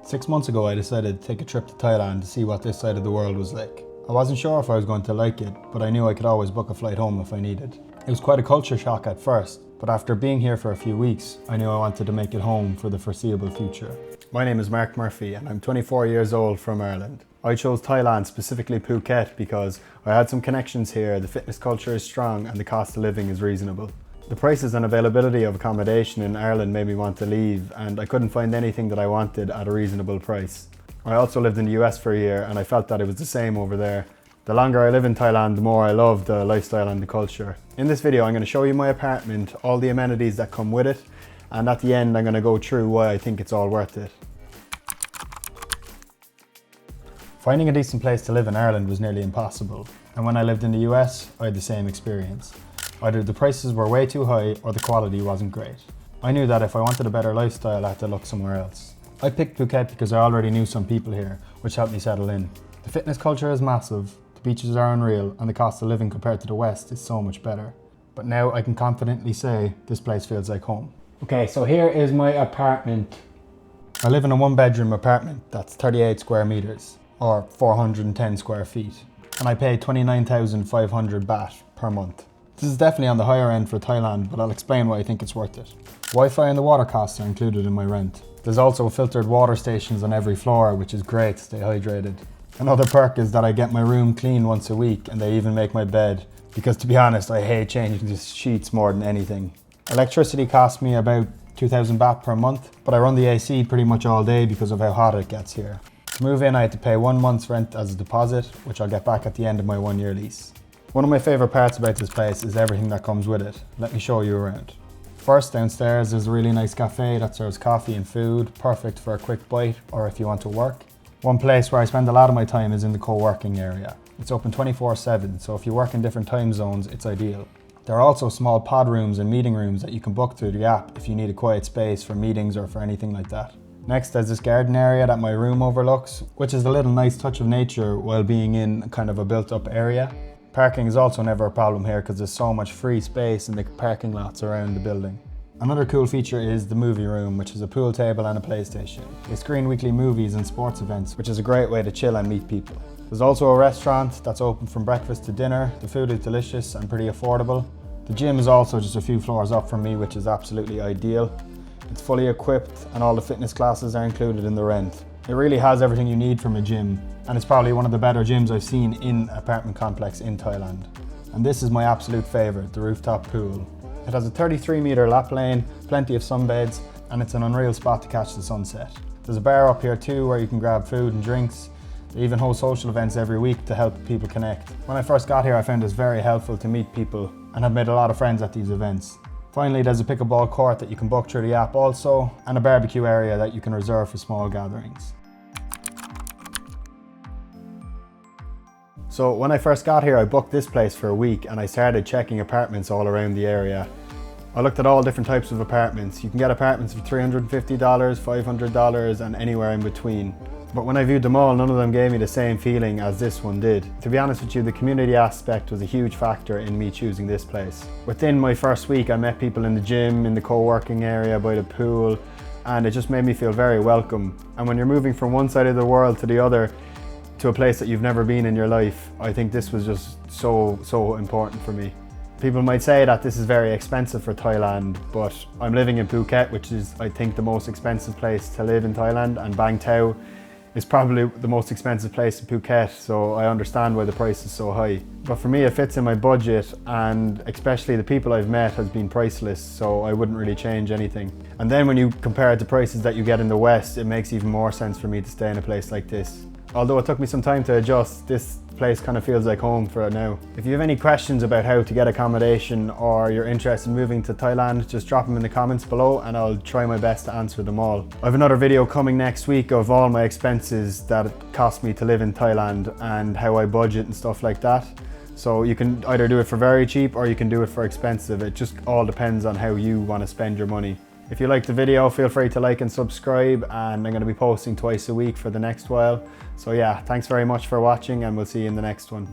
6 months ago I decided to take a trip to Thailand to see what this side of the world was like. I wasn't sure if I was going to like it, but I knew I could always book a flight home if I needed. It was quite a culture shock at first, but after being here for a few weeks, I knew I wanted to make it home for the foreseeable future. My name is Mark Murphy and I'm 24 years old from Ireland. I chose Thailand, specifically Phuket, because I had some connections here, the fitness culture is strong and the cost of living is reasonable. The prices and availability of accommodation in Ireland made me want to leave, and I couldn't find anything that I wanted at a reasonable price. I also lived in the US for a year and I felt that it was the same over there. The longer I live in Thailand, the more I love the lifestyle and the culture. In this video, I'm going to show you my apartment, all the amenities that come with it, and at the end I'm going to go through why I think it's all worth it. Finding a decent place to live in Ireland was nearly impossible, and when I lived in the US, I had the same experience. Either the prices were way too high or the quality wasn't great. I knew that if I wanted a better lifestyle, I had to look somewhere else. I picked Phuket because I already knew some people here, which helped me settle in. The fitness culture is massive, the beaches are unreal, and the cost of living compared to the West is so much better. But now I can confidently say this place feels like home. Okay, so here is my apartment. I live in a 1-bedroom apartment that's 38 square meters, or 410 square feet, and I pay 29,500 baht per month. This is definitely on the higher end for Thailand, but I'll explain why I think it's worth it. Wi-Fi and the water costs are included in my rent. There's also filtered water stations on every floor, which is great to stay hydrated. Another perk is that I get my room clean once a week, and they even make my bed, because to be honest, I hate changing the sheets more than anything. Electricity costs me about 2,000 baht per month, but I run the AC pretty much all day because of how hot it gets here. To move in, I had to pay 1 month's rent as a deposit, which I'll get back at the end of my 1-year lease. One of my favourite parts about this place is everything that comes with it. Let me show you around. First, downstairs there's a really nice cafe that serves coffee and food, perfect for a quick bite or if you want to work. One place where I spend a lot of my time is in the co-working area. It's open 24/7, so if you work in different time zones, it's ideal. There are also small pod rooms and meeting rooms that you can book through the app if you need a quiet space for meetings or for anything like that. Next, there's this garden area that my room overlooks, which is a little nice touch of nature while being in kind of a built-up area. Parking is also never a problem here because there's so much free space in the parking lots around the building. Another cool feature is the movie room, which is a pool table and a PlayStation. They screen weekly movies and sports events, which is a great way to chill and meet people. There's also a restaurant that's open from breakfast to dinner. The food is delicious and pretty affordable. The gym is also just a few floors up from me, which is absolutely ideal. It's fully equipped and all the fitness classes are included in the rent. It really has everything you need from a gym, and it's probably one of the better gyms I've seen in an apartment complex in Thailand. And this is my absolute favourite, the rooftop pool. It has a 33-metre lap lane, plenty of sunbeds, and it's an unreal spot to catch the sunset. There's a bar up here too where you can grab food and drinks. They even host social events every week to help people connect. When I first got here I found this very helpful to meet people and have made a lot of friends at these events. Finally, there's a pickleball court that you can book through the app also, and a barbecue area that you can reserve for small gatherings. So when I first got here, I booked this place for a week and I started checking apartments all around the area. I looked at all different types of apartments. You can get apartments for $350, $500 and anywhere in between. But when I viewed them all, none of them gave me the same feeling as this one did. To be honest with you, the community aspect was a huge factor in me choosing this place. Within my first week, I met people in the gym, in the co-working area, by the pool, and it just made me feel very welcome. And when you're moving from one side of the world to the other, to a place that you've never been in your life, I think this was just so important for me. People might say that this is very expensive for Thailand, but I'm living in Phuket, which is, I think, the most expensive place to live in Thailand, and Bang Tao is probably the most expensive place in Phuket, so I understand why the price is so high. But for me, it fits in my budget, and especially the people I've met has been priceless, so I wouldn't really change anything. And then when you compare it to prices that you get in the West, it makes even more sense for me to stay in a place like this. Although it took me some time to adjust, this place kind of feels like home for it now. If you have any questions about how to get accommodation or you're interested in moving to Thailand, just drop them in the comments below and I'll try my best to answer them all. I have another video coming next week of all my expenses that it cost me to live in Thailand and how I budget and stuff like that. So you can either do it for very cheap or you can do it for expensive. It just all depends on how you want to spend your money. If you liked the video, feel free to like and subscribe, and I'm going to be posting twice a week for the next while. So yeah, thanks very much for watching and we'll see you in the next one.